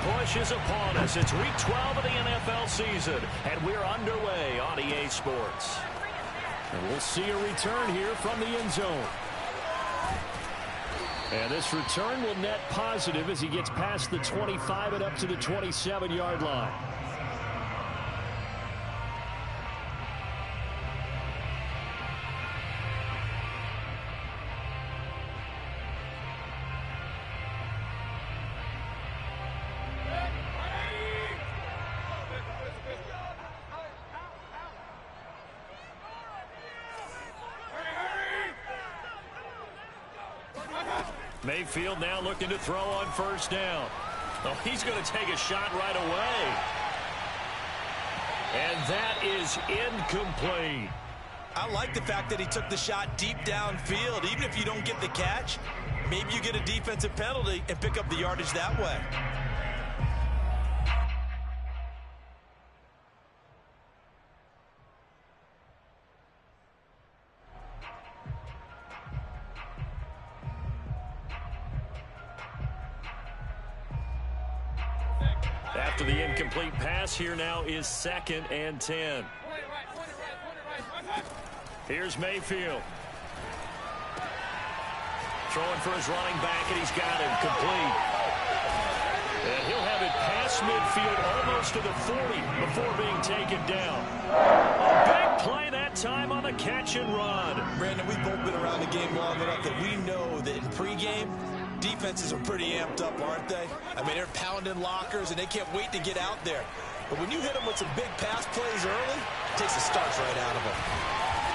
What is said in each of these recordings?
push is upon us. It's week 12 of the NFL season, and we're underway on EA Sports. And we'll see a return here from the end zone. And this return will net positive as he gets past the 25 and up to the 27-yard line. Mayfield now looking to throw on first down. Oh, he's going to take a shot right away. And that is incomplete. I like the fact that he took the shot deep downfield. Even if you don't get the catch, maybe you get a defensive penalty and pick up the yardage that way. After the incomplete pass, here now is 2nd and 10. Here's Mayfield. Throwing for his running back, and he's got him complete. And he'll have it past midfield almost to the 40 before being taken down. A big play that time on the catch and run. Brandon, we've both been around the game long enough that we know that in pregame, defenses are pretty amped up, aren't they? I mean, they're pounding lockers, and they can't wait to get out there. But when you hit them with some big pass plays early, it takes the starch right out of them.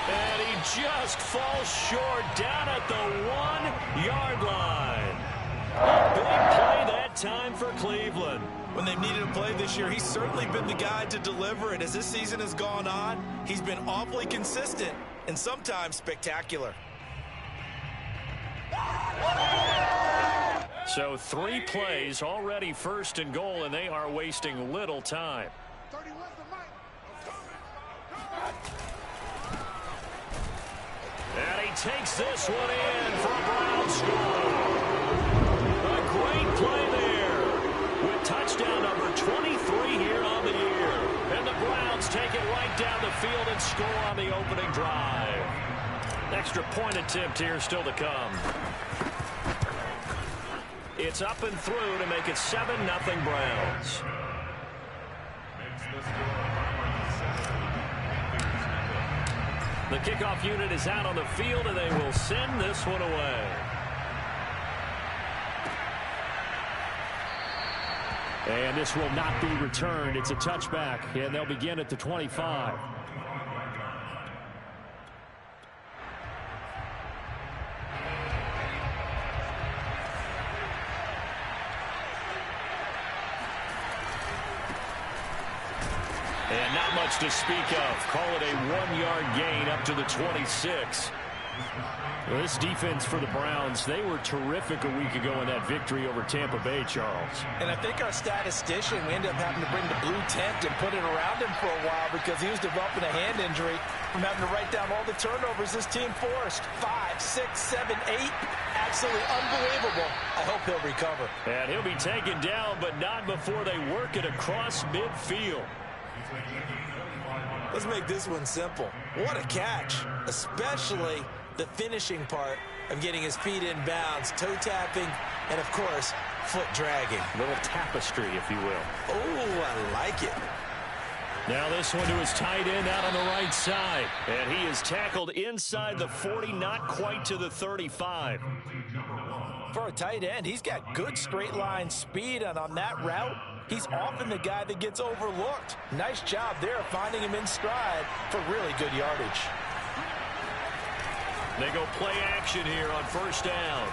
And he just falls short down at the 1-yard line. A big play that time for Cleveland. When they've needed a play this year, he's certainly been the guy to deliver. And as this season has gone on, he's been awfully consistent and sometimes spectacular. So 3 plays already 1st and goal, and they are wasting little time. And he takes this one in for a Brown score. A great play there with touchdown number 23 here on the year. And the Browns take it right down the field and score on the opening drive. Extra point attempt here still to come. It's up and through to make it 7-0 Browns. The kickoff unit is out on the field, and they will send this one away. And this will not be returned. It's a touchback, and they'll begin at the 25. And not much to speak of. Call it a 1-yard gain up to the 26. Well, this defense for the Browns, they were terrific a week ago in that victory over Tampa Bay, Charles. And I think our statistician, we ended up having to bring the blue tent and put it around him for a while because he was developing a hand injury from having to write down all the turnovers this team forced. 5, 6, 7, 8. Absolutely unbelievable. I hope he'll recover. And he'll be taken down, but not before they work it across midfield. Let's make this one simple. What a catch, especially the finishing part of getting his feet in bounds, toe tapping, and of course, foot dragging. A little tapestry, if you will. Oh, I like it. Now this one to his tight end out on the right side. And he is tackled inside the 40, not quite to the 35. For a tight end, he's got good straight line speed, and on that route, he's often the guy that gets overlooked. Nice job there finding him in stride for really good yardage. They go play action here on first down.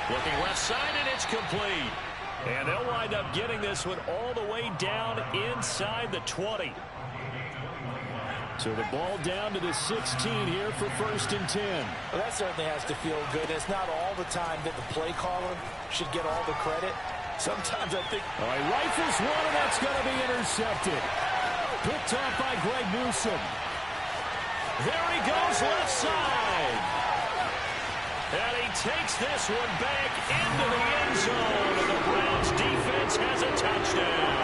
Looking left side, and it's complete. And they'll wind up getting this one all the way down inside the 20. So the ball down to the 16 here for 1st and 10. Well, that certainly has to feel good. It's not all the time that the play caller should get all the credit. Sometimes I think... All right, rifles one, and that's going to be intercepted. Picked off by Greg Newsome. There he goes left side. And he takes this one back into the end zone. And the Browns defense has a touchdown.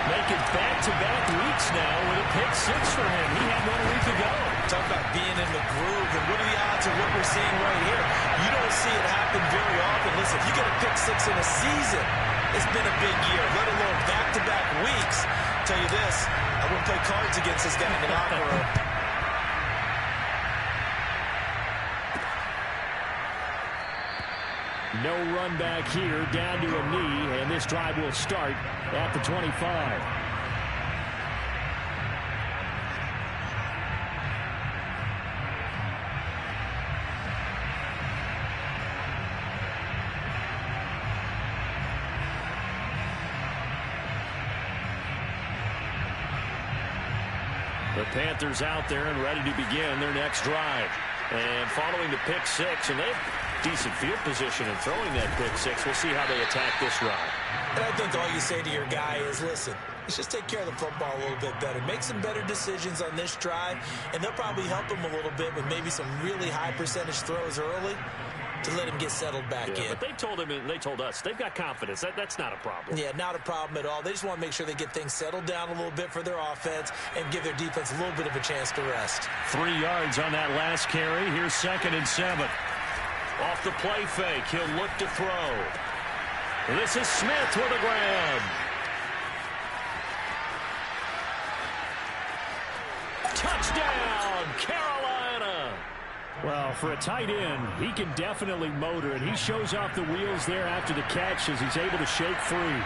Making back-to-back weeks now with a pick six for him. He had 1 week ago. Talk about being in the groove, and what are the odds of what we're seeing right here? You don't see it happen very often. Listen, if you get a pick six in a season, it's been a big year, let alone back-to-back weeks. I'll tell you this, I wouldn't play cards against this guy in the locker room. No run back here, down to a knee, and this drive will start at the 25. The Panthers out there and ready to begin their next drive. And following the pick six, and they have decent field position in throwing that pick six. We'll see how they attack this drive. And I think all you say to your guy is, listen, let's just take care of the football a little bit better. Make some better decisions on this drive, and they'll probably help him a little bit with maybe some really high percentage throws early to let him get settled back in. But they told him, and they told us, they've got confidence. That's not a problem. Yeah, not a problem at all. They just want to make sure they get things settled down a little bit for their offense and give their defense a little bit of a chance to rest. 3 yards on that last carry. Here's 2nd and 7. Off the play fake, he'll look to throw. This is Smith with a grab. Touchdown, Carolina. Well, for a tight end, he can definitely motor, and he shows off the wheels there after the catch as he's able to shake free.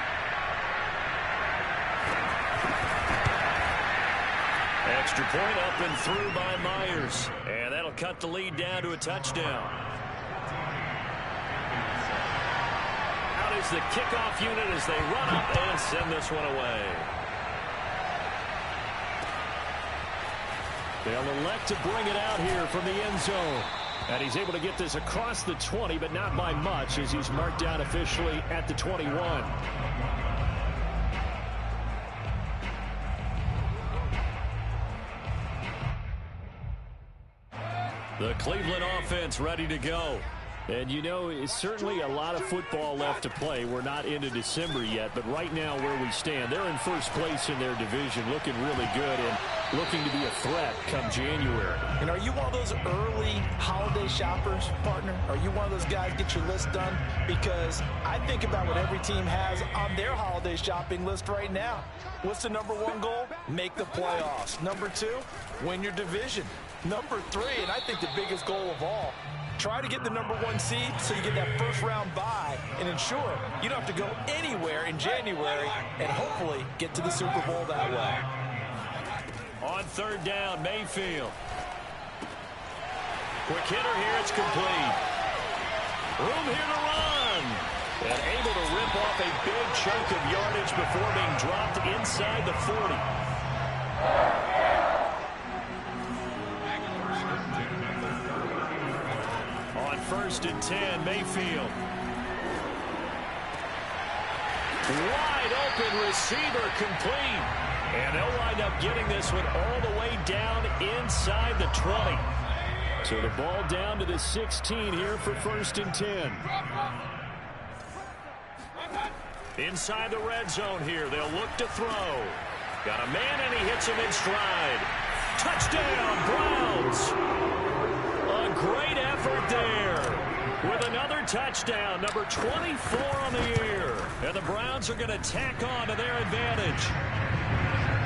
Extra point up and through by Myers, and that'll cut the lead down to a touchdown. Out is the kickoff unit as they run up and send this one away. They'll elect to bring it out here from the end zone. And he's able to get this across the 20, but not by much, as he's marked down officially at the 21. The Cleveland offense ready to go. And, you know, it's certainly a lot of football left to play. We're not into December yet, but right now where we stand, they're in first place in their division, looking really good and looking to be a threat come January. And are you one of those early holiday shoppers, partner? Are you one of those guys get your list done? Because I think about what every team has on their holiday shopping list right now. What's the #1 goal? Make the playoffs. #2, win your division. #3, and I think the biggest goal of all, try to get the #1 seed so you get that first-round bye and ensure you don't have to go anywhere in January and hopefully get to the Super Bowl that way. On 3rd down, Mayfield. Quick hitter here, it's complete. Room here to run. And able to rip off a big chunk of yardage before being dropped inside the 40. On 1st and 10, Mayfield. Wide open receiver complete. And they'll wind up getting this one all the way down inside the 20. So the ball down to the 16 here for 1st and 10. Inside the red zone here, they'll look to throw. Got a man and he hits him in stride. Touchdown, Browns. A great effort there with another touchdown, number 24 on the year. And the Browns are going to tack on to their advantage.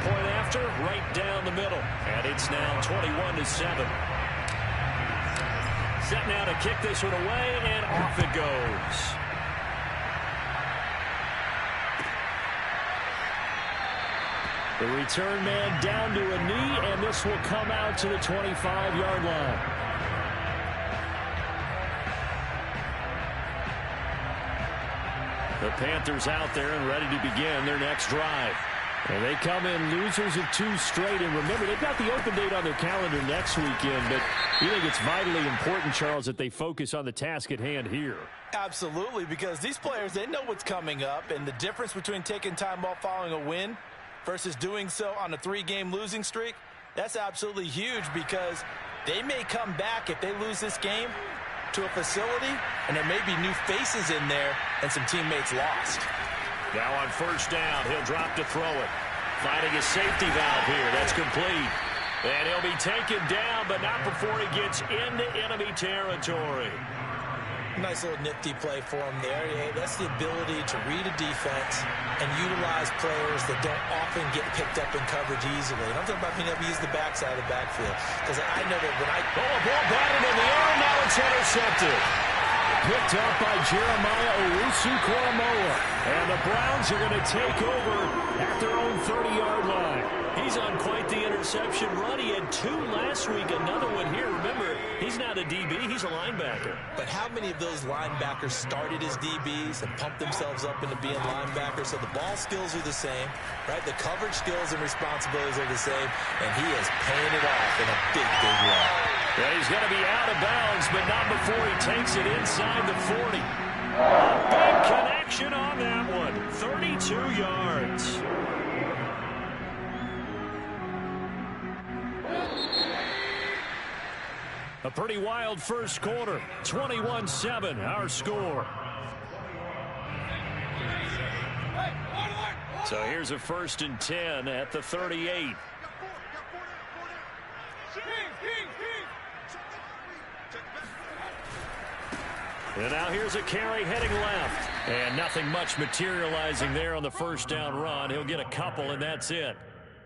Point after, right down the middle. And it's now 21-7. Set now to kick this one away, and off it goes. The return man down to a knee, and this will come out to the 25-yard line. The Panthers out there and ready to begin their next drive. And they come in losers of 2 straight. And remember, they've got the open date on their calendar next weekend. But you think it's vitally important, Charles, that they focus on the task at hand here. Absolutely, because these players, they know what's coming up. And the difference between taking time off following a win versus doing so on a 3-game losing streak, That's absolutely huge because they may come back if they lose this game to a facility, and there may be new faces in there and some teammates lost. Now on first down, he'll drop to throw it. Finding a safety valve here. That's complete. And he'll be taken down, but not before he gets into enemy territory. Nice little nifty play for him there. Yeah, that's the ability to read a defense and utilize players that don't often get picked up in coverage easily. And I'm talking about being able to use the backside of the backfield. Because I know that when I... Oh, a ball batted in the air, now it's intercepted. Picked up by Jeremiah Owusu-Koramoah. And the Browns are going to take over at their own 30-yard line. He's on quite the interception run. He had 2 last week, another one here. Remember, he's not a DB, he's a linebacker. But how many of those linebackers started as DBs and pumped themselves up into being linebackers? So the ball skills are the same, right? The coverage skills and responsibilities are the same, and he is paying it off in a big, big way. Yeah, he's going to be out of bounds, but not before he takes it inside the 40. A big connection on that one. 32 yards. A pretty wild first quarter. 21-7, our score. So here's a 1st and 10 at the 38. And now here's a carry heading left. And nothing much materializing there on the first down run. He'll get a couple, and that's it.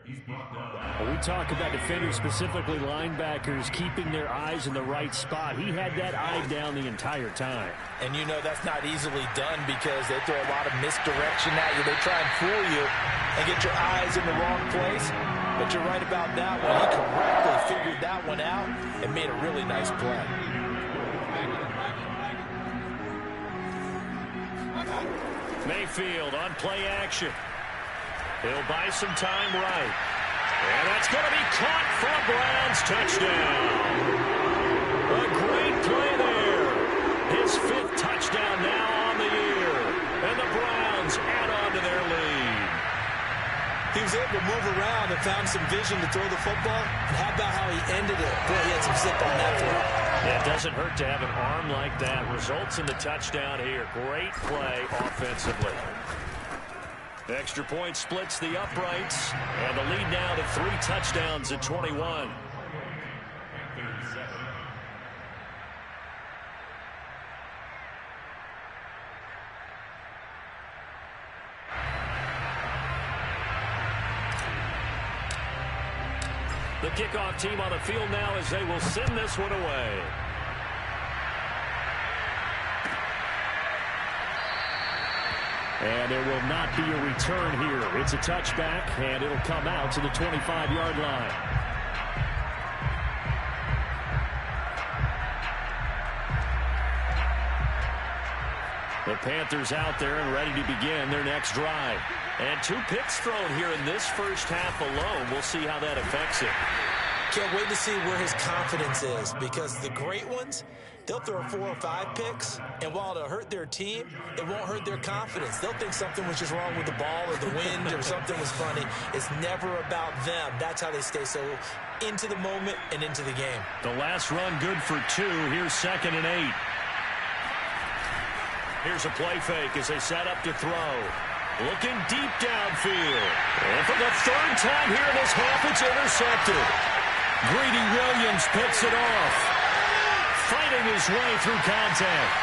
When we talk about defenders, specifically linebackers, keeping their eyes in the right spot. He had that eye down the entire time. And you know that's not easily done because they throw a lot of misdirection at you. They try and fool you and get your eyes in the wrong place. But you're right about that one. He correctly figured that one out and made a really nice play. Mayfield on play action. He'll buy some time right. And that's going to be caught for a Browns touchdown. A great play there. His 5th touchdown now on the year. And the Browns add on to their lead. He was able to move around and found some vision to throw the football. And how about how he ended it? Boy, he had some zip on that throw. Yeah, it doesn't hurt to have an arm like that. Results in the touchdown here. Great play offensively. The extra point splits the uprights, and the lead now to 3 touchdowns at 21. The kickoff team on the field now as they will send this one away. And there will not be a return here. It's a touchback, and it'll come out to the 25-yard line. The Panthers out there and ready to begin their next drive. And 2 picks thrown here in this first half alone. We'll see how that affects it. Can't wait to see where his confidence is, because the great ones, they'll throw 4 or 5 picks, and while it'll hurt their team, it won't hurt their confidence. They'll think something was just wrong with the ball or the wind or something was funny. It's never about them. That's how they stay so into the moment and into the game. The last run good for 2. Here's 2nd and 8. Here's a play fake as they set up to throw. Looking deep downfield. And for the 3rd time here in this half, it's intercepted. Greedy Williams picks it off. Fighting his way through contact.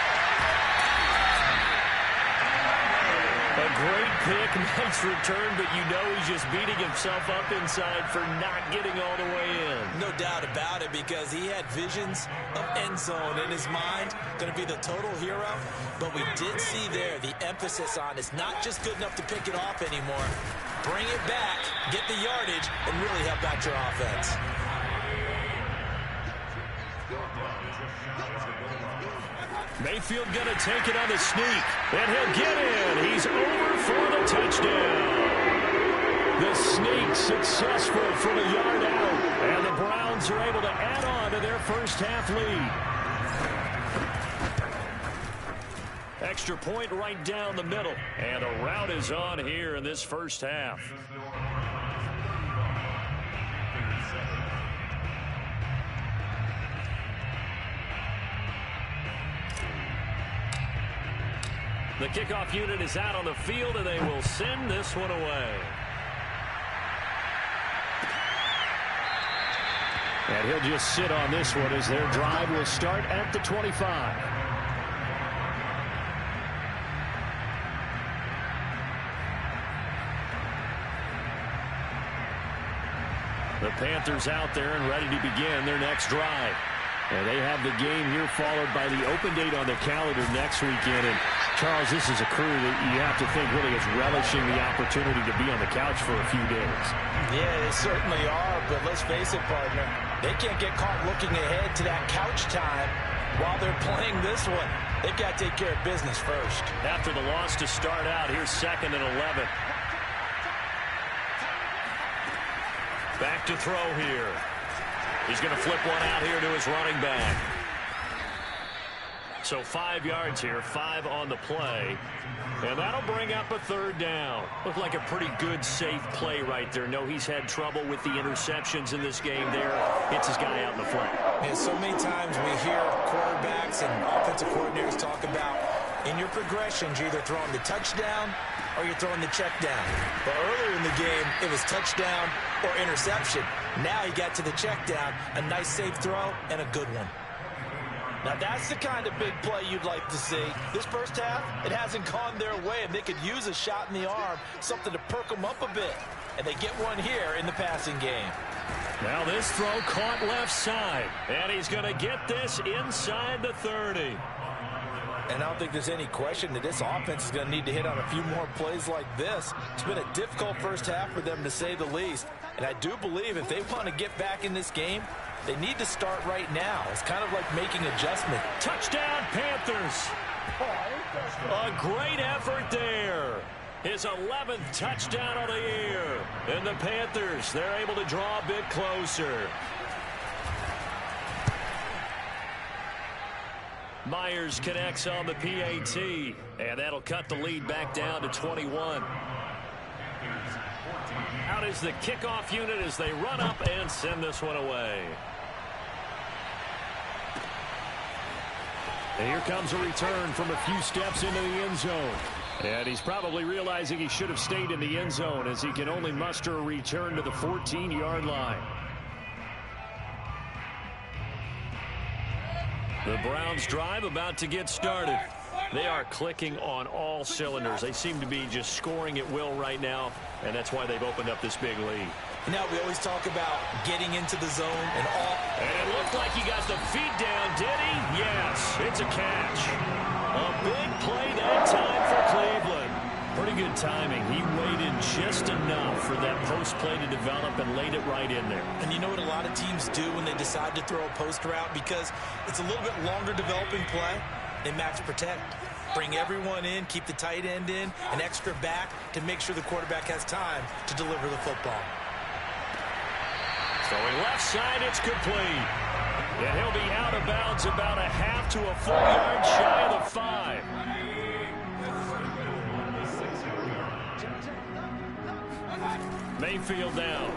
A great pick, nice return, but you know he's just beating himself up inside for not getting all the way in. No doubt about it, because he had visions of end zone in his mind. Going to be the total hero. But we did see there the emphasis on it's not just good enough to pick it off anymore. Bring it back, get the yardage, and really help out your offense. Mayfield going to take it on the sneak, and he'll get in. He's over for the touchdown. The sneak successful from a yard out, and the Browns are able to add on to their first half lead. Extra point right down the middle, and a rout is on here in this first half. The kickoff unit is out on the field, and they will send this one away. And he'll just sit on this one as their drive will start at the 25. The Panthers out there and ready to begin their next drive. And they have the game here followed by the open date on their calendar next weekend. And, Charles, this is a crew that you have to think really is relishing the opportunity to be on the couch for a few days. Yeah, they certainly are, but let's face it, partner. They can't get caught looking ahead to that couch time while they're playing this one. They've got to take care of business first. After the loss to start out, here's 2nd and 11. Back to throw here. He's going to flip one out here to his running back. So 5 yards here, 5 on the play. And that'll bring up a 3rd down. Looked like a pretty good, safe play right there. No, he's had trouble with the interceptions in this game there. Hits his guy out in the flat. And so many times we hear quarterbacks and offensive coordinators talk about in your progressions, you're either throwing the touchdown or you're throwing the check down. But earlier in the game, it was touchdown or interception. Now he got to the check down, a nice safe throw, and a good one. Now that's the kind of big play you'd like to see. This first half, it hasn't gone their way, and they could use a shot in the arm, something to perk them up a bit. And they get one here in the passing game. Now this throw caught left side, and he's going to get this inside the 30. And I don't think there's any question that this offense is going to need to hit on a few more plays like this. It's been a difficult first half for them, to say the least. And I do believe if they want to get back in this game, they need to start right now. It's kind of like making adjustment. Touchdown, Panthers. A great effort there. His 11th touchdown of the year. And the Panthers, they're able to draw a bit closer. Myers connects on the PAT, and that'll cut the lead back down to 21. Out is the kickoff unit as they run up and send this one away. And here comes a return from a few steps into the end zone. And he's probably realizing he should have stayed in the end zone as he can only muster a return to the 14-yard line. The Browns drive about to get started. They are clicking on all cylinders. They seem to be just scoring at will right now, and that's why they've opened up this big lead. Now we always talk about getting into the zone and all. And it looked like he got the feet down, did he? Yes, it's a catch. A big play that time for Cleveland. Pretty good timing. He waited just enough for that post play to develop and laid it right in there. And you know what a lot of teams do when they decide to throw a post route? Because it's a little bit longer developing play. They max protect. Bring everyone in, keep the tight end in, an extra back to make sure the quarterback has time to deliver the football. Throwing left side, it's complete. And he'll be out of bounds about a half to a full yard shy of the 5. Mayfield down.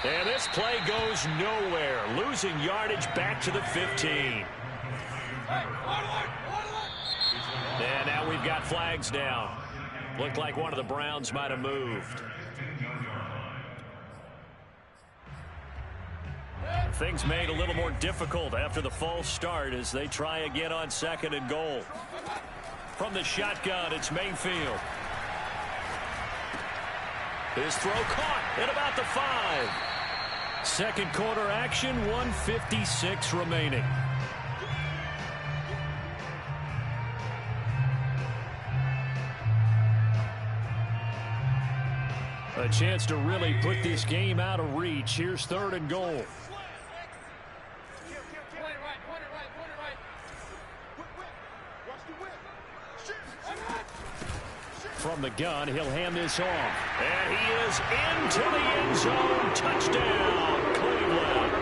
And this play goes nowhere. Losing yardage back to the 15. And now we've got flags down. Looked like one of the Browns might have moved. Things made a little more difficult after the false start as they try again on 2nd and goal. From the shotgun, it's Mayfield. His throw caught at about the 5. Second quarter action, 1:56 remaining. A chance to really put this game out of reach. Here's 3rd and goal. From the gun, he'll hand this off. And he is into the end zone. Touchdown, Cleveland.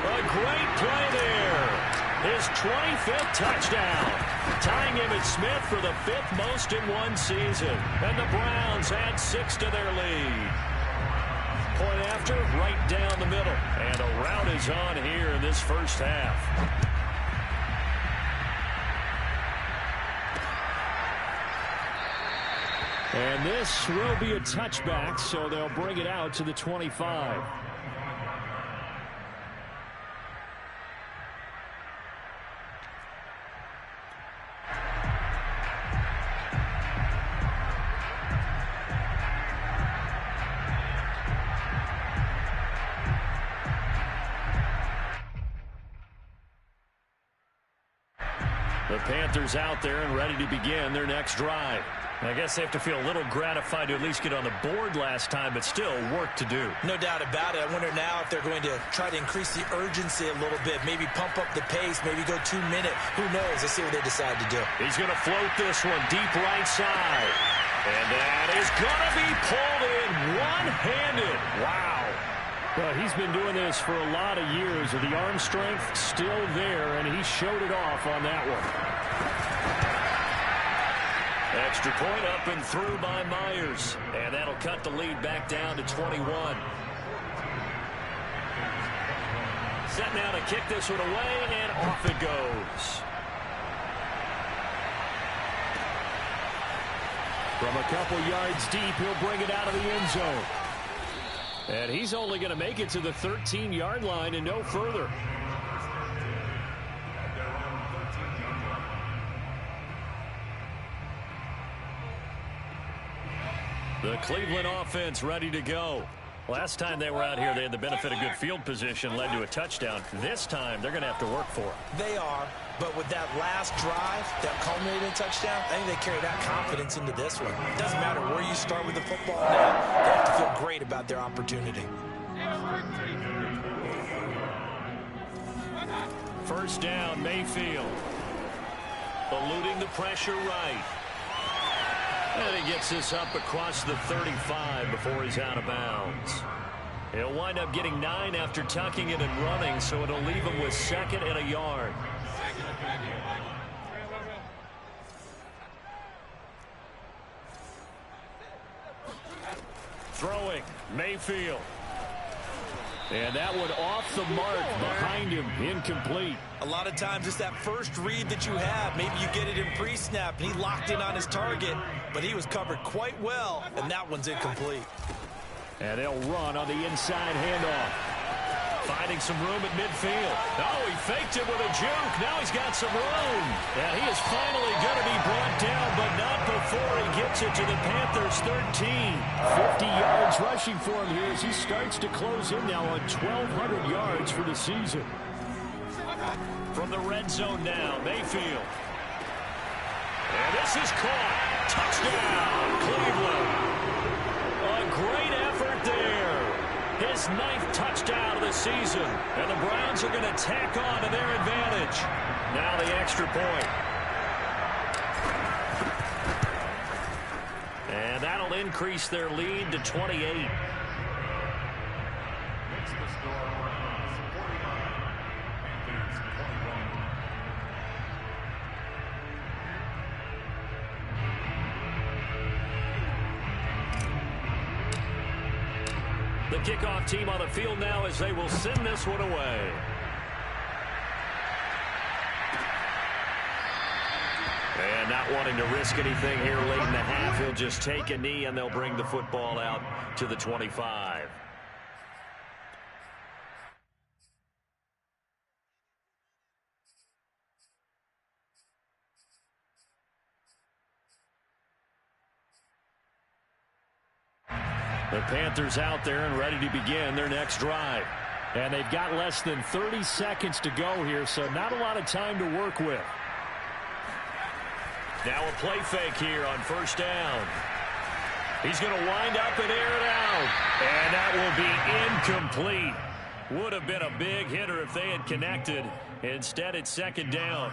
A great play there. His 25th touchdown. Tying Emmitt Smith for the 5th most in one season. And the Browns add 6 to their lead. Point after, right down the middle. And a rout is on here in this first half. And this will be a touchback, so they'll bring it out to the 25. The Panthers out there and ready to begin their next drive. I guess they have to feel a little gratified to at least get on the board last time, but still work to do. No doubt about it. I wonder now if they're going to try to increase the urgency a little bit, maybe pump up the pace, maybe go 2 minute. Who knows? Let's see what they decide to do. He's going to float this one deep right side. And that is going to be pulled in one-handed. Wow. Well, he's been doing this for a lot of years, and the arm strength still there, and he showed it off on that one. Extra point up and through by Myers. And that'll cut the lead back down to 21. Set now to kick this one away, and off it goes. From a couple yards deep, he'll bring it out of the end zone. And he's only going to make it to the 13-yard line and no further. The Cleveland offense ready to go. Last time they were out here, they had the benefit of good field position, led to a touchdown. This time, they're going to have to work for it. They are, but with that last drive that culminated in a touchdown, I think they carry that confidence into this one. It doesn't matter where you start with the football now. They have to feel great about their opportunity. First down, Mayfield. Eluding the pressure right. And he gets this up across the 35 before he's out of bounds. He'll wind up getting 9 after tucking it and running, so it'll leave him with 2nd and a yard. Throwing, Mayfield. And that one off the mark behind him, incomplete. A lot of times it's that first read that you have. Maybe you get it in pre-snap, and he locked in on his target, but he was covered quite well, and that one's incomplete. And they'll run on the inside handoff. Finding some room at midfield. Oh, he faked it with a juke. Now he's got some room. And he is finally going to be brought down, but not before he gets it to the Panthers' 13. 50 yards rushing for him here as he starts to close in now on 1,200 yards for the season. From the red zone now, Mayfield. And this is caught. Touchdown, Cleveland. A great effort there. His 9th touchdown of the season. And the Browns are going to tack on to their advantage. Now the extra point. And that'll increase their lead to 28. The kickoff team on the field now as they will send this one away. And not wanting to risk anything here late in the half, he'll just take a knee and they'll bring the football out to the 25. The Panthers out there and ready to begin their next drive. And they've got less than 30 seconds to go here, so not a lot of time to work with. Now a play fake here on first down. He's going to wind up and air it out. And that will be incomplete. Would have been a big hitter if they had connected. Instead, it's 2nd down.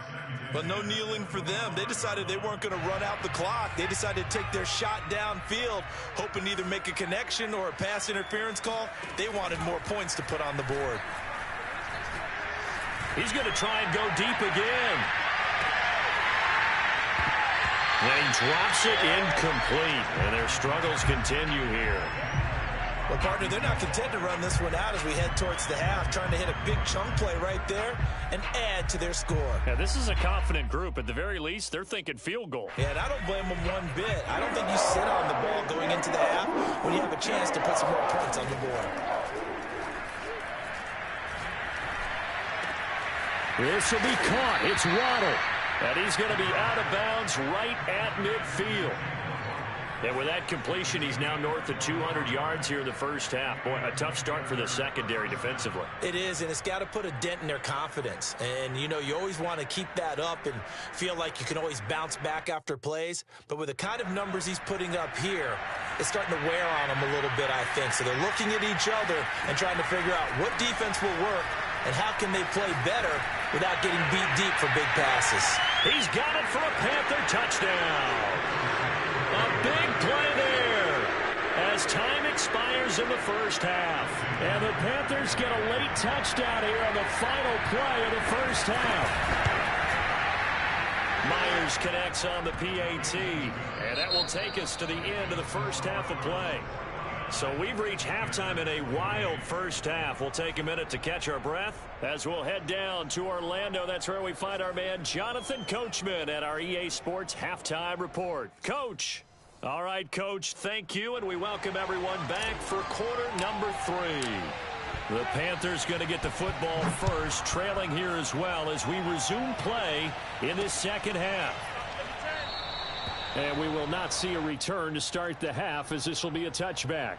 But no kneeling for them. They decided they weren't going to run out the clock. They decided to take their shot downfield, hoping to either make a connection or a pass interference call. They wanted more points to put on the board. He's going to try and go deep again. And he drops it incomplete. And their struggles continue here. Well, partner, they're not content to run this one out as we head towards the half, trying to hit a big chunk play right there and add to their score. Yeah, this is a confident group. At the very least, they're thinking field goal. Yeah, and I don't blame them one bit. I don't think you sit on the ball going into the half when you have a chance to put some more points on the board. This will be caught. It's Waddle. And he's going to be out of bounds right at midfield. And with that completion, he's now north of 200 yards here in the first half. Boy, a tough start for the secondary defensively. It is, and it's got to put a dent in their confidence. And, you know, you always want to keep that up and feel like you can always bounce back after plays. But with the kind of numbers he's putting up here, it's starting to wear on them a little bit, I think. So they're looking at each other and trying to figure out what defense will work and how can they play better without getting beat deep for big passes. He's got it for a Panther touchdown. A big play there as time expires in the first half. And the Panthers get a late touchdown here on the final play of the first half. Myers connects on the PAT, and that will take us to the end of the first half of play. So we've reached halftime in a wild first half. We'll take a minute to catch our breath as we'll head down to Orlando. That's where we find our man Jonathan Coachman at our EA Sports Halftime Report. Coach. All right, Coach, thank you, and we welcome everyone back for quarter number 3. The Panthers going to get the football first, trailing here as well as we resume play in this second half. And we will not see a return to start the half as this will be a touchback.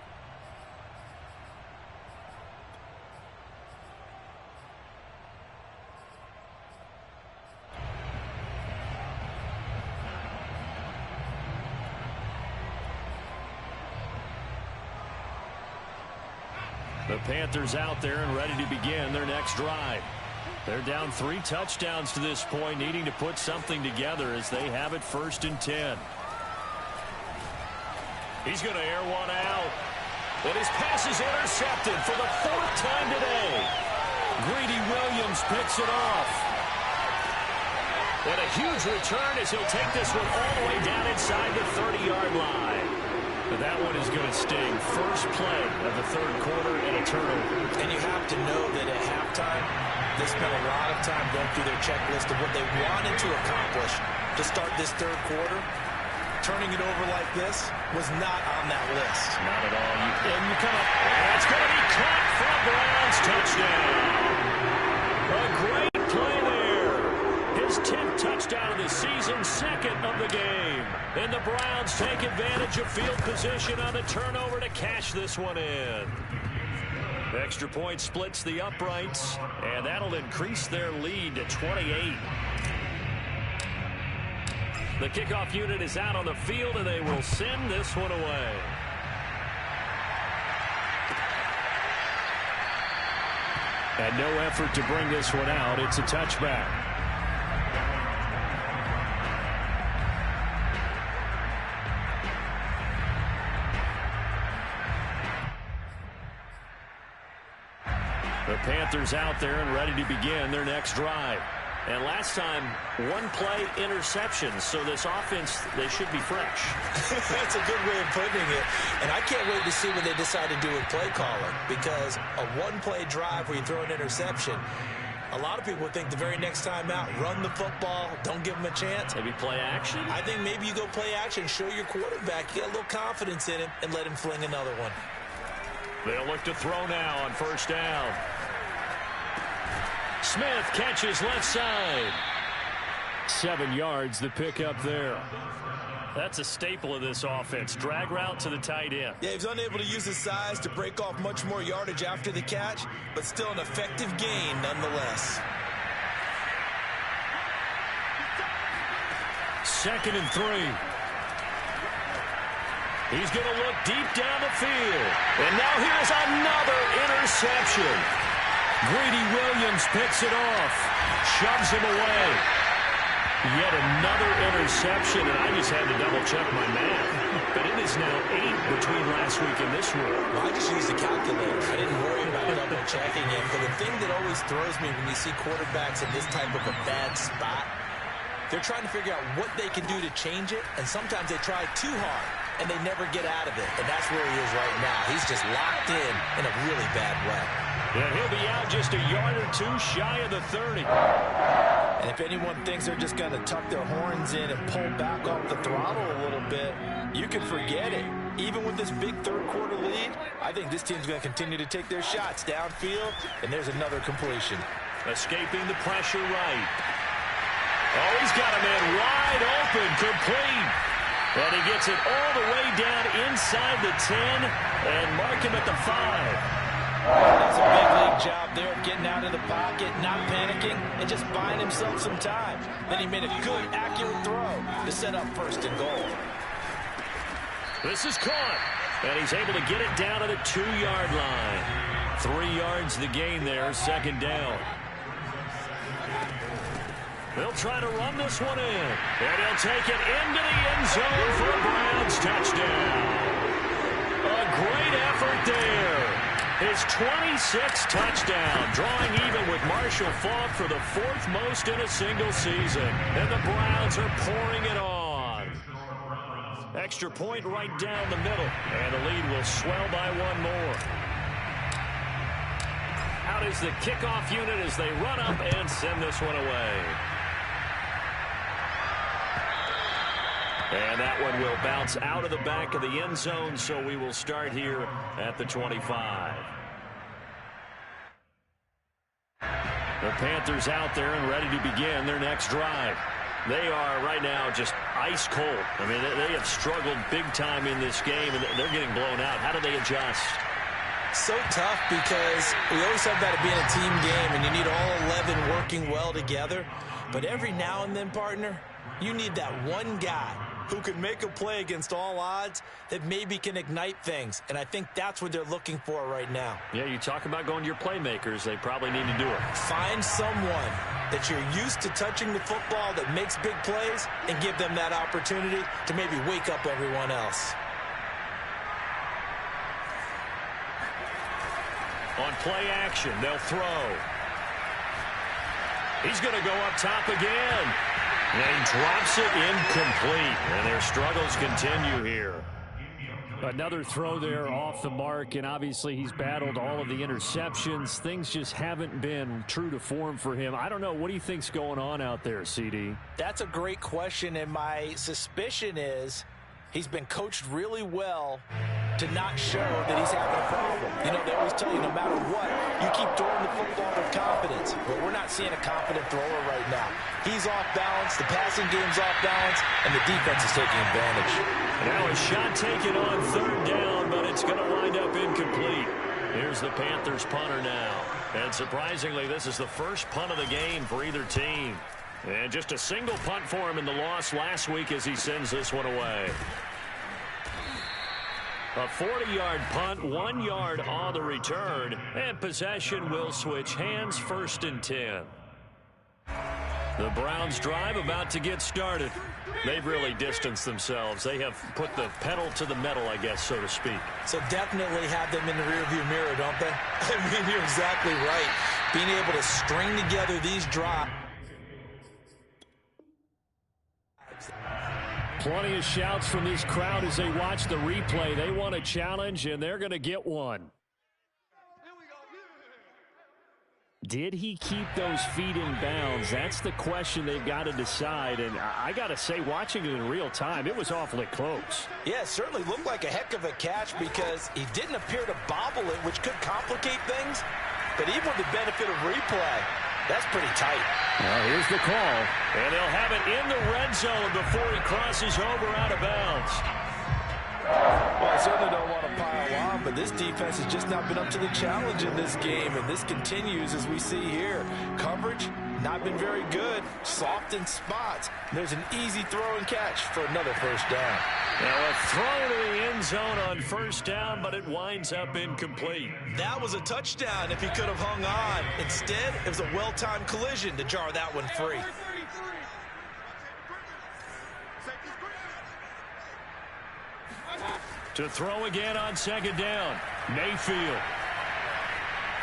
The Panthers out there and ready to begin their next drive. They're down 3 touchdowns to this point, needing to put something together as they have it 1st and 10. He's going to air one out. And his pass is intercepted for the 4th time today. Greedy Williams picks it off. And a huge return as he'll take this one all the way down inside the 30-yard line. But that one is going to sting. First play of the 3rd quarter and a turnover. And you have to know that at halftime, they spent a lot of time going through their checklist of what they wanted to accomplish to start this 3rd quarter. Turning it over like this was not on that list. Not at all. And you come up. That's going to be caught for a Browns touchdown. A great play there. His 10th touchdown of the season, 2nd of the game. And the Browns take advantage of field position on the turnover to cash this one in. The extra point splits the uprights, and that'll increase their lead to 28. The kickoff unit is out on the field, and they will send this one away. And no effort to bring this one out. It's a touchback. The Panthers out there and ready to begin their next drive. And last time, 1-play interceptions. So this offense, they should be fresh. That's a good way of putting it. And I can't wait to see what they decide to do with play calling. Because a 1-play drive where you throw an interception, a lot of people would think the very next time out, run the football, don't give them a chance. Maybe play action? I think maybe you go play action, show your quarterback, get a little confidence in him, and let him fling another one. They'll look to throw now on 1st down. Smith catches left side. 7 yards the pick up there. That's a staple of this offense. Drag route to the tight end. Yeah, he's unable to use his size to break off much more yardage after the catch, but still an effective gain nonetheless. 2nd and 3. He's going to look deep down the field. And now here's another interception. Greedy Williams picks it off. Shoves him away. Yet another interception, and I just had to double-check my math. But it is now 8 between last week and this week. Well, I just used a calculator. I didn't worry about double-checking it. But the thing that always throws me when you see quarterbacks in this type of a bad spot, they're trying to figure out what they can do to change it, and sometimes they try too hard. and they never get out of it. And that's where he is right now. He's just locked in a really bad way. And he'll be out just a yard or two shy of the 30. And if anyone thinks they're just going to tuck their horns in and pull back off the throttle a little bit, you can forget it. Even with this big third-quarter lead, I think this team's going to continue to take their shots downfield, and there's another completion. Escaping the pressure right. Oh, he's got a man wide open, complete. And he gets it all the way down inside the 10 and mark him at the 5. That's a big league job there of getting out of the pocket, not panicking, and just buying himself some time. Then he made a good, accurate throw to set up first and goal. This is caught, and he's able to get it down to the 2-yard line. 3 yards the gain there, second down. They'll try to run this one in, and he'll take it into the end zone for a Browns touchdown. A great effort there. His 26th touchdown, drawing even with Marshall Faulk for the 4th most in a single season. And the Browns are pouring it on. Extra point right down the middle, and the lead will swell by 1 more. Out is the kickoff unit as they run up and send this one away. And that one will bounce out of the back of the end zone, so we will start here at the 25. The Panthers out there and ready to begin their next drive. They are right now just ice cold. I mean, they have struggled big time in this game, and they're getting blown out. How do they adjust? So tough because we always talk about it being a team game, and you need all 11 working well together. But every now and then, partner, you need that one guy who can make a play against all odds that maybe can ignite things. And I think that's what they're looking for right now. Yeah, you talk about going to your playmakers. They probably need to do it. Find someone that you're used to touching the football that makes big plays and give them that opportunity to maybe wake up everyone else. On play action, they'll throw. He's going to go up top again. And he drops it incomplete. And their struggles continue here. Another throw there off the mark, and obviously he's battled all of the interceptions. Things just haven't been true to form for him. I don't know. What do you think's going on out there, CD? That's a great question, and my suspicion is he's been coached really well to not show that he's having a problem. You know, they always tell you no matter what, you keep throwing the football with confidence. But we're not seeing a confident thrower right now. He's off balance, the passing game's off balance, and the defense is taking advantage. Now a shot taken on 3rd down, but it's going to wind up incomplete. Here's the Panthers punter now. And surprisingly, this is the first punt of the game for either team. And just a single punt for him in the loss last week as he sends this one away. A 40-yard punt, 1 yard on the return, and possession will switch hands, 1st and 10. The Browns drive about to get started. They've really distanced themselves. They have put the pedal to the metal, I guess, so to speak. So definitely have them in the rearview mirror, don't they? I mean, you're exactly right. Being able to string together these drives. Plenty of shouts from this crowd as they watch the replay. They want a challenge, and they're going to get one. Did he keep those feet in bounds? That's the question they've got to decide. And I got to say, watching it in real time, it was awfully close. Yeah, it certainly looked like a heck of a catch because he didn't appear to bobble it, which could complicate things. But even with the benefit of replay, that's pretty tight. Well, here's the call. And they'll have it in the red zone before he crosses over out of bounds. Well, I certainly don't want to pile on, but this defense has just not been up to the challenge in this game, and this continues as we see here. Coverage, not been very good. Soft in spots. There's an easy throw and catch for another 1st down. Now a throw to the end zone on 1st down, but it winds up incomplete. That was a touchdown if he could have hung on. Instead, it was a well-timed collision to jar that one free. To throw again on 2nd down. Mayfield.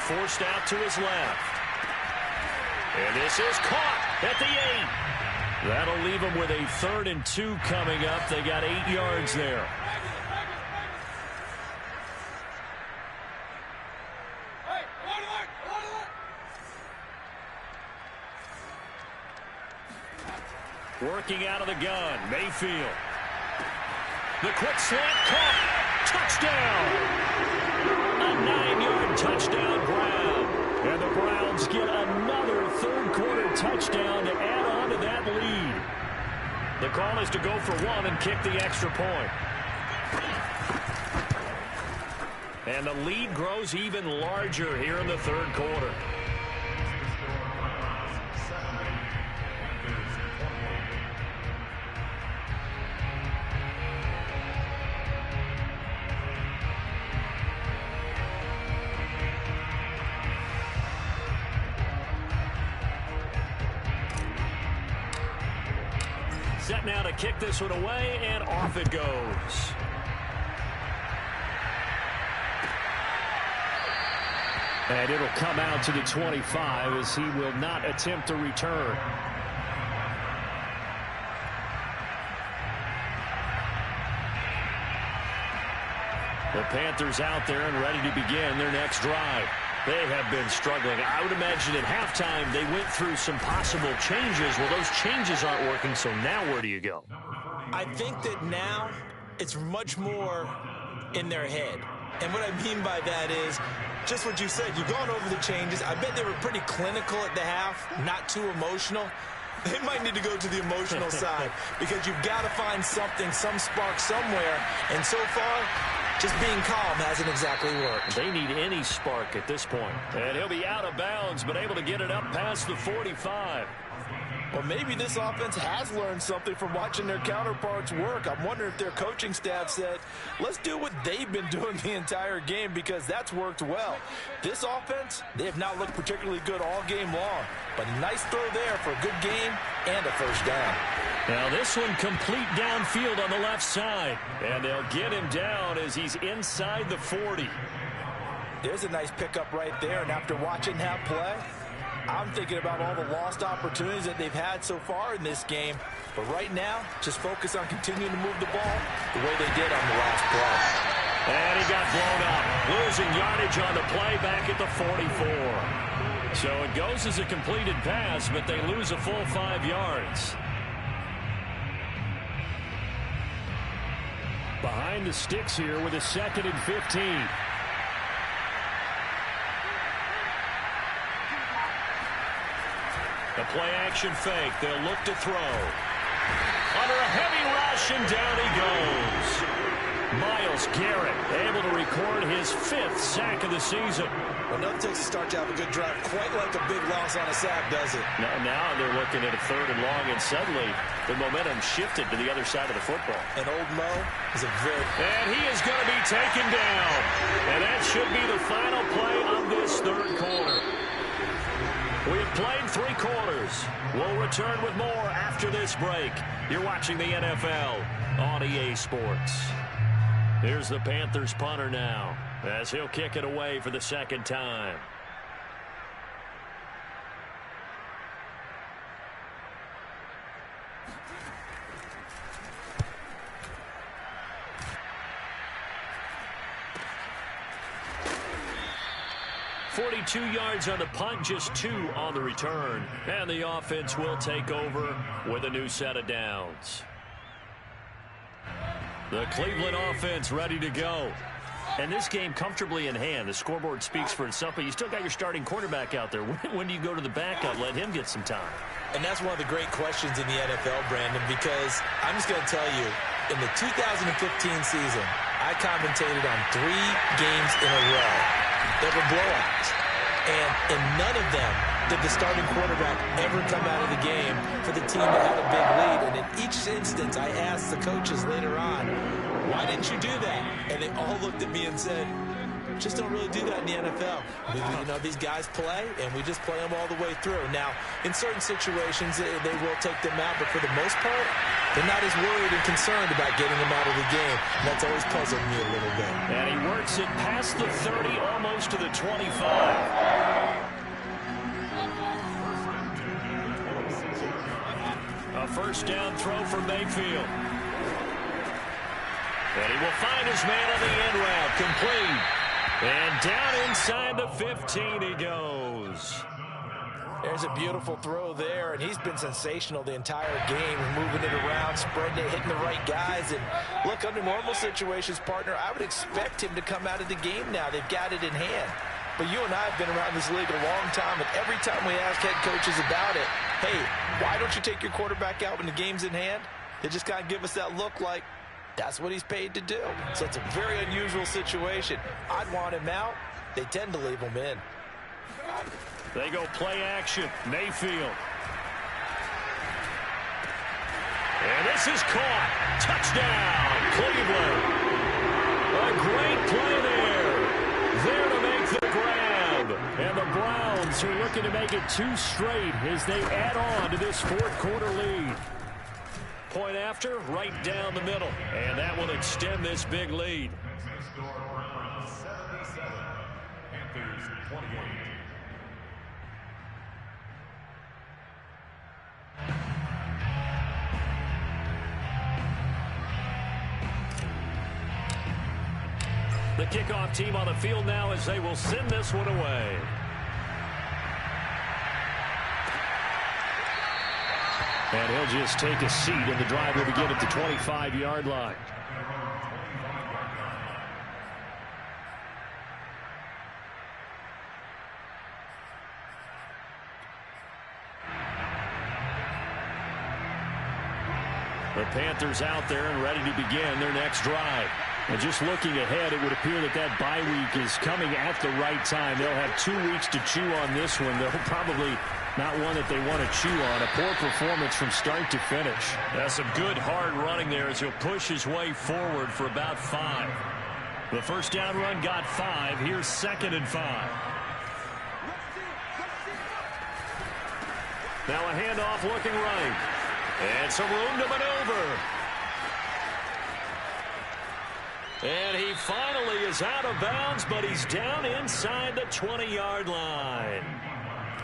Forced out to his left. And this is caught at the 8. That'll leave them with a 3rd and 2 coming up. They got 8 yards there. Working out of the gun, Mayfield. The quick slant caught. Touchdown! A 9-yard touchdown grab. And the Browns get another third-quarter touchdown to add on to that lead. The call is to go for one and kick the extra point. And the lead grows even larger here in the third quarter. Set now to kick this one away, and off it goes. And it'll come out to the 25 as he will not attempt a return. The Panthers out there and ready to begin their next drive. They have been struggling. I would imagine at halftime they went through some possible changes. Well, those changes aren't working, so now where do you go? I think that now it's much more in their head. And what I mean by that is just what you said. You've gone over the changes. I bet they were pretty clinical at the half, not too emotional. They might need to go to the emotional side because you've got to find something, some spark somewhere. And so far, just being calm hasn't exactly worked. They need any spark at this point. And he'll be out of bounds, but able to get it up past the 45. Well, maybe this offense has learned something from watching their counterparts work. I'm wondering if their coaching staff said, let's do what they've been doing the entire game because that's worked well. This offense, they have not looked particularly good all game long. But a nice throw there for a good game and a first down. Now this one complete downfield on the left side. And they'll get him down as he's inside the 40. There's a nice pickup right there. And after watching that play, I'm thinking about all the lost opportunities that they've had so far in this game. But right now, just focus on continuing to move the ball the way they did on the last play. And he got blown up. Losing yardage on the play back at the 44. So it goes as a completed pass, but they lose a full 5 yards. Behind the sticks here with a 2nd and 15. The play-action fake. They'll look to throw. Under a heavy rush, and down he goes. Myles Garrett able to record his 5th sack of the season. Well, nothing takes a start to have a good drive quite like a big loss on a sack, does it? Now they're looking at a 3rd and long, and suddenly the momentum shifted to the other side of the football. And old Mo is a very... And he is going to be taken down. And that should be the final play of this third quarter. We have played 3 quarters. We'll return with more after this break. You're watching the NFL on EA Sports. Here's the Panthers punter now as he'll kick it away for the 2nd time. .42 yards on the punt, just 2 on the return. And the offense will take over with a new set of downs. The Cleveland offense ready to go. And this game comfortably in hand. The scoreboard speaks for itself, but you still got your starting quarterback out there. When do you go to the backup? Let him get some time. And that's one of the great questions in the NFL, Brandon, because I'm just going to tell you, in the 2015 season, I commentated on 3 games in a row that were blowouts. And in none of them did the starting quarterback ever come out of the game for the team that had a big lead. And in each instance, I asked the coaches later on, why didn't you do that? And they all looked at me and said, just don't really do that in the NFL. You know, these guys play, and we just play them all the way through. Now, in certain situations, they will take them out, but for the most part, they're not as worried and concerned about getting them out of the game. And that's always puzzled me a little bit. And he works it past the 30, almost to the 25. A first down throw for Mayfield. And he will find his man on the end route, complete. And down inside the 15 he goes. There's a beautiful throw there, and he's been sensational the entire game, moving it around, spreading it, hitting the right guys. And look, under normal situations, partner, I would expect him to come out of the game now. They've got it in hand. But you and I have been around this league a long time, and every time we ask head coaches about it, hey, why don't you take your quarterback out when the game's in hand? They just kind of give us that look like that's what he's paid to do. So it's a very unusual situation. I'd want him out. They tend to leave him in. They go play action. Mayfield. And this is caught. Touchdown, Cleveland. A great play there. There to make the grab. And the Browns are looking to make it 2 straight as they add on to this fourth quarter lead. Point after, right down the middle. And that will extend this big lead. The kickoff team on the field now as they will send this one away. And he'll just take a seat, and the drive will begin at the 25-yard line. The Panthers out there and ready to begin their next drive. And just looking ahead, it would appear that that bye week is coming at the right time. They'll have 2 weeks to chew on this one. They'll probably not one that they want to chew on. A poor performance from start to finish. That's some good hard running there as he'll push his way forward for about 5. The first down run got 5. Here's 2nd and 5. Now a handoff looking right. And some room to maneuver. And he finally is out of bounds, but he's down inside the 20-yard line.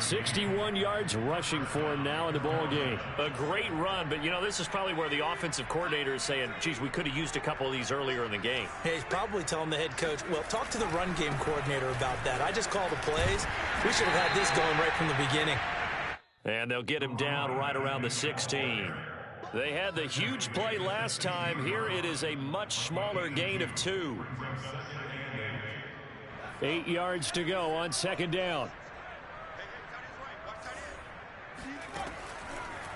61 yards rushing for him now in the ball game. A great run, but, you know, this is probably where the offensive coordinator is saying, geez, we could have used a couple of these earlier in the game. Yeah, he's probably telling the head coach, well, talk to the run game coordinator about that. I just call the plays. We should have had this going right from the beginning. And they'll get him down right around the 16. They had the huge play last time. Here it is a much smaller gain of 2. 8 yards to go on 2nd down.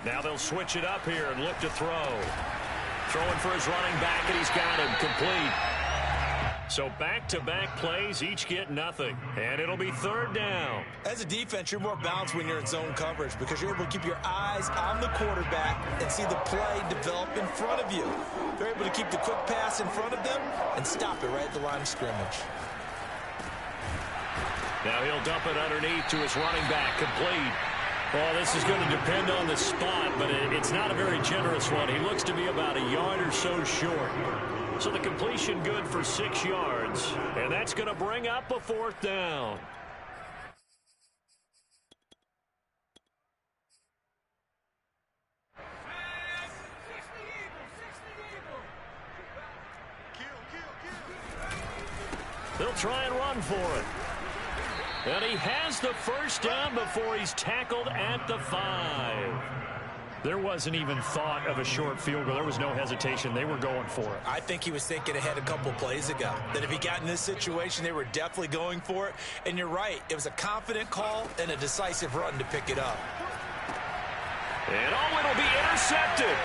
Now they'll switch it up here and look to throw. Throwing for his running back, and he's got him complete. So back-to-back plays, each get nothing. And it'll be 3rd down. As a defense, you're more balanced when you're in zone coverage because you're able to keep your eyes on the quarterback and see the play develop in front of you. They're able to keep the quick pass in front of them and stop it right at the line of scrimmage. Now he'll dump it underneath to his running back, complete. Well, this is going to depend on the spot, but it's not a very generous one. He looks to be about a yard or so short. So the completion good for 6 yards, and that's going to bring up a 4th down. They'll try and run for it. And he has the first down before he's tackled at the 5. There wasn't even thought of a short field goal. There was no hesitation. They were going for it. I think he was thinking ahead a couple plays ago, that if he got in this situation, they were definitely going for it. And you're right. It was a confident call and a decisive run to pick it up. And it'll be intercepted.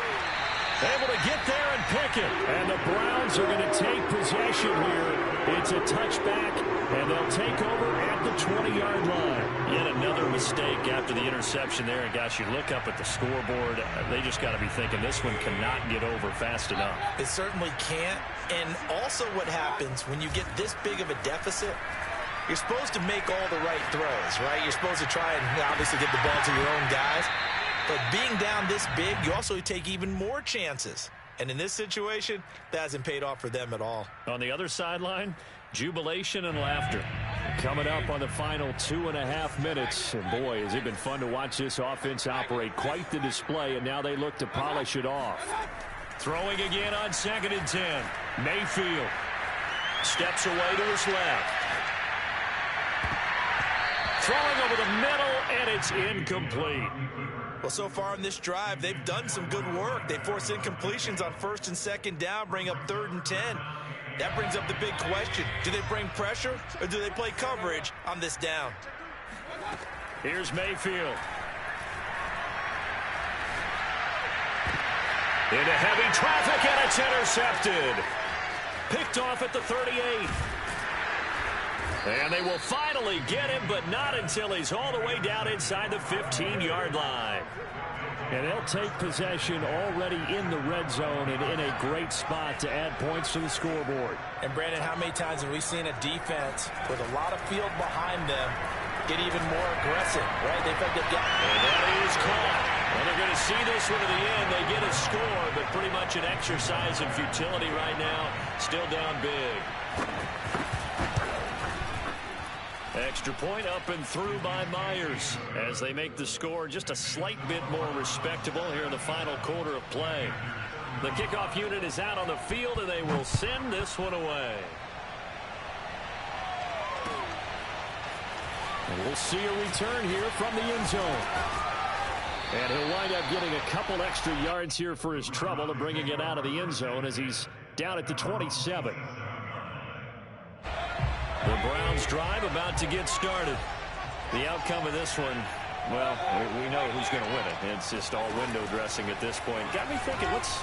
Able to get there and pick it. And the Browns are going to take possession here. It's a touchback, and they'll take over at the 20-yard line. Yet another mistake after the interception there. And, gosh, you look up at the scoreboard. They just got to be thinking this one cannot get over fast enough. It certainly can't. And also what happens when you get this big of a deficit, you're supposed to make all the right throws, right? You're supposed to try and obviously get the ball to your own guys. But being down this big, you also take even more chances. And in this situation, that hasn't paid off for them at all. On the other sideline, jubilation and laughter. Coming up on the final 2.5 minutes. And boy, has it been fun to watch this offense operate. Quite the display, and now they look to polish it off. Throwing again on 2nd and 10. Mayfield steps away to his left. Throwing over the middle, and it's incomplete. Well, so far in this drive, they've done some good work. They force incompletions on 1st and 2nd down, bring up 3rd and 10. That brings up the big question. Do they bring pressure or do they play coverage on this down? Here's Mayfield. Into heavy traffic, and it's intercepted. Picked off at the 38. And they will finally get him, but not until he's all the way down inside the 15-yard line. And they'll take possession already in the red zone and in a great spot to add points to the scoreboard. And, Brandon, how many times have we seen a defense with a lot of field behind them get even more aggressive, right? They've had to get... And that is caught. Well, they're going to see this one to the end. They get a score, but pretty much an exercise in futility right now. Still down big. Extra point up and through by Myers as they make the score just a slight bit more respectable here in the final quarter of play. The kickoff unit is out on the field, and they will send this one away. And we'll see a return here from the end zone. And he'll wind up getting a couple extra yards here for his trouble and bringing it out of the end zone as he's down at the 27. The Browns drive about to get started. The outcome of this one, well, we know who's going to win it. It's just all window dressing at this point. Got me thinking, what's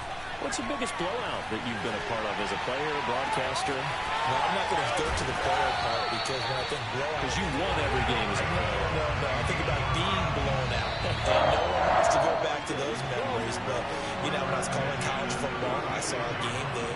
the biggest blowout that you've been a part of as a player, broadcaster? No, I'm not going to go to the player part because when I think blowout... Because you won every game as a player. No. I think about being blown out. And no one wants to go back to those memories. But, when I was calling college football, I saw a game that,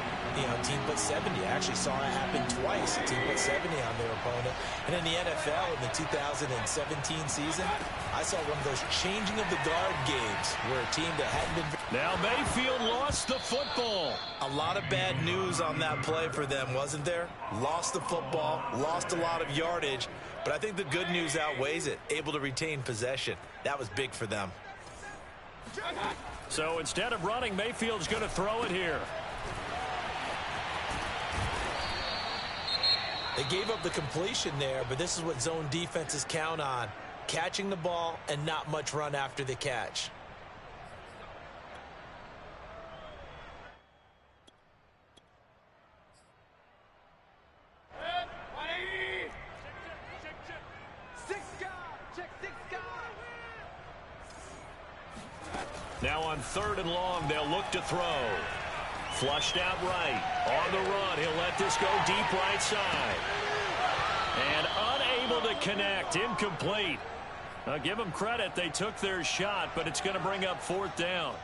team put 70. I actually saw it happen twice. A team put 70 on their opponent. And in the NFL, in the 2017 season, I saw one of those changing of the guard games where a team that hadn't been... Now Mayfield lost the football. A lot of bad news on that play for them, wasn't there? Lost the football, lost a lot of yardage, but I think the good news outweighs it. Able to retain possession. That was big for them. So instead of running, Mayfield's going to throw it here. They gave up the completion there, but this is what zone defenses count on. Catching the ball and not much run after the catch. Now on 3rd and long, they'll look to throw. Flushed out right. On the run, he'll let this go deep right side. And unable to connect. Incomplete. Now give them credit. They took their shot, but it's going to bring up 4th down.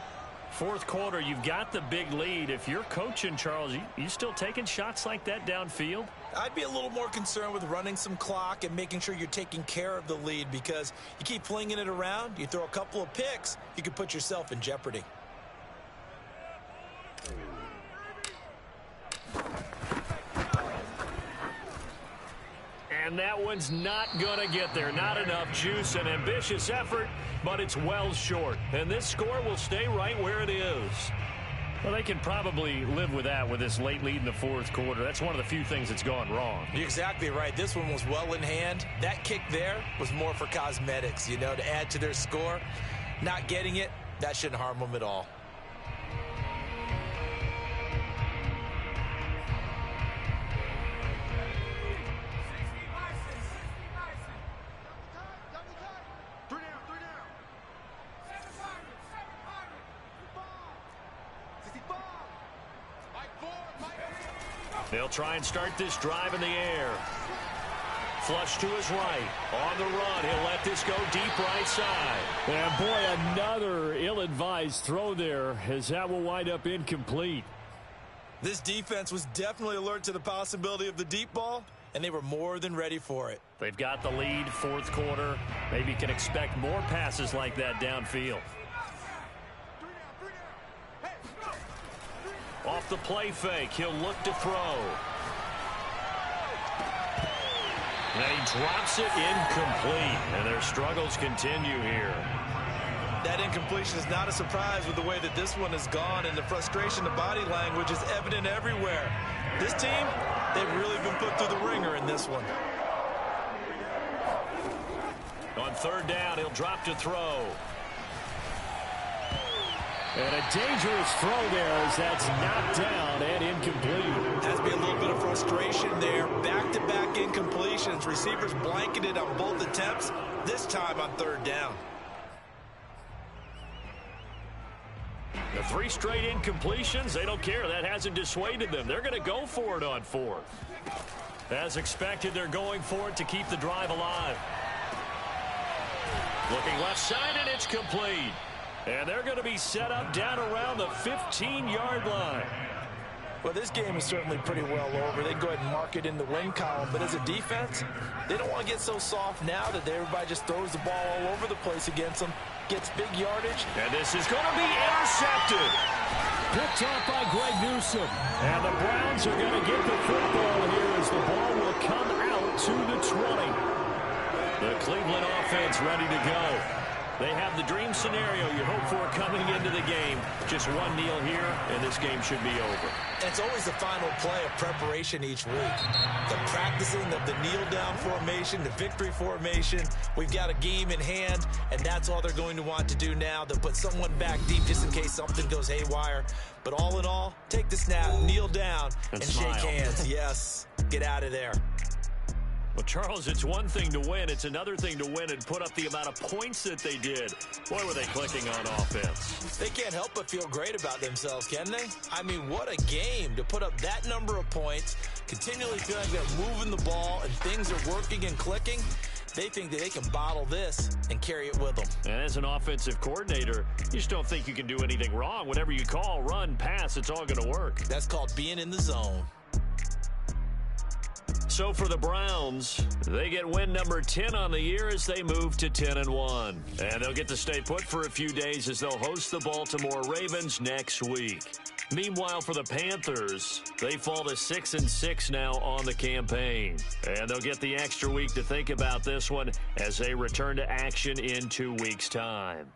4th quarter, you've got the big lead. If you're coaching, Charles, you still taking shots like that downfield? I'd be a little more concerned with running some clock and making sure you're taking care of the lead because you keep flinging it around, you throw a couple of picks, you could put yourself in jeopardy. And that one's not going to get there. Not enough juice. An ambitious effort, but it's well short. And this score will stay right where it is. Well, they can probably live with that with this late lead in the 4th quarter. That's one of the few things that's gone wrong. You're exactly right. This one was well in hand. That kick there was more for cosmetics, to add to their score. Not getting it, that shouldn't harm them at all. They'll try and start this drive in the air. Flush to his right. On the run, he'll let this go deep right side. And boy, another ill-advised throw there as that will wind up incomplete. This defense was definitely alert to the possibility of the deep ball, and they were more than ready for it. They've got the lead, 4th quarter. Maybe can expect more passes like that downfield. Off the play fake, he'll look to throw. And he drops it incomplete, and their struggles continue here. That incompletion is not a surprise with the way that this one has gone, and the frustration, the body language is evident everywhere. This team, they've really been put through the ringer in this one. On third down. He'll drop to throw. And a dangerous throw there as that's knocked down and incomplete. Has to be a little bit of frustration there. Back-to-back incompletions. Receivers blanketed on both attempts, this time on third down. The 3 straight incompletions, they don't care. That hasn't dissuaded them. They're going to go for it on 4th. As expected, they're going for it to keep the drive alive. Looking left side, and it's complete. And they're going to be set up down around the 15-yard line. Well, this game is certainly pretty well over. They go ahead and mark it in the win column. But as a defense, they don't want to get so soft now that everybody just throws the ball all over the place against them, gets big yardage. And this is going to be intercepted. Picked off by Greg Newsome. And the Browns are going to get the football here as the ball will come out to the 20. The Cleveland offense ready to go. They have the dream scenario you hope for coming into the game. Just one kneel here, and this game should be over. It's always the final play of preparation each week. The practicing of the kneel-down formation, the victory formation. We've got a game in hand, and that's all they're going to want to do now. They'll put someone back deep just in case something goes haywire. But all in all, take the snap, kneel down, and shake hands. Yes, get out of there. Well, Charles, it's one thing to win. It's another thing to win and put up the amount of points that they did. Boy, were they clicking on offense. They can't help but feel great about themselves, can they? I mean, what a game to put up that number of points, continually feel like they're moving the ball and things are working and clicking. They think that they can bottle this and carry it with them. And as an offensive coordinator, you just don't think you can do anything wrong. Whatever you call, run, pass, it's all going to work. That's called being in the zone. So for the Browns, they get win number 10 on the year as they move to 10-1. And they'll get to stay put for a few days as they'll host the Baltimore Ravens next week. Meanwhile, for the Panthers, they fall to 6-6 now on the campaign. And they'll get the extra week to think about this one as they return to action in 2 weeks' time.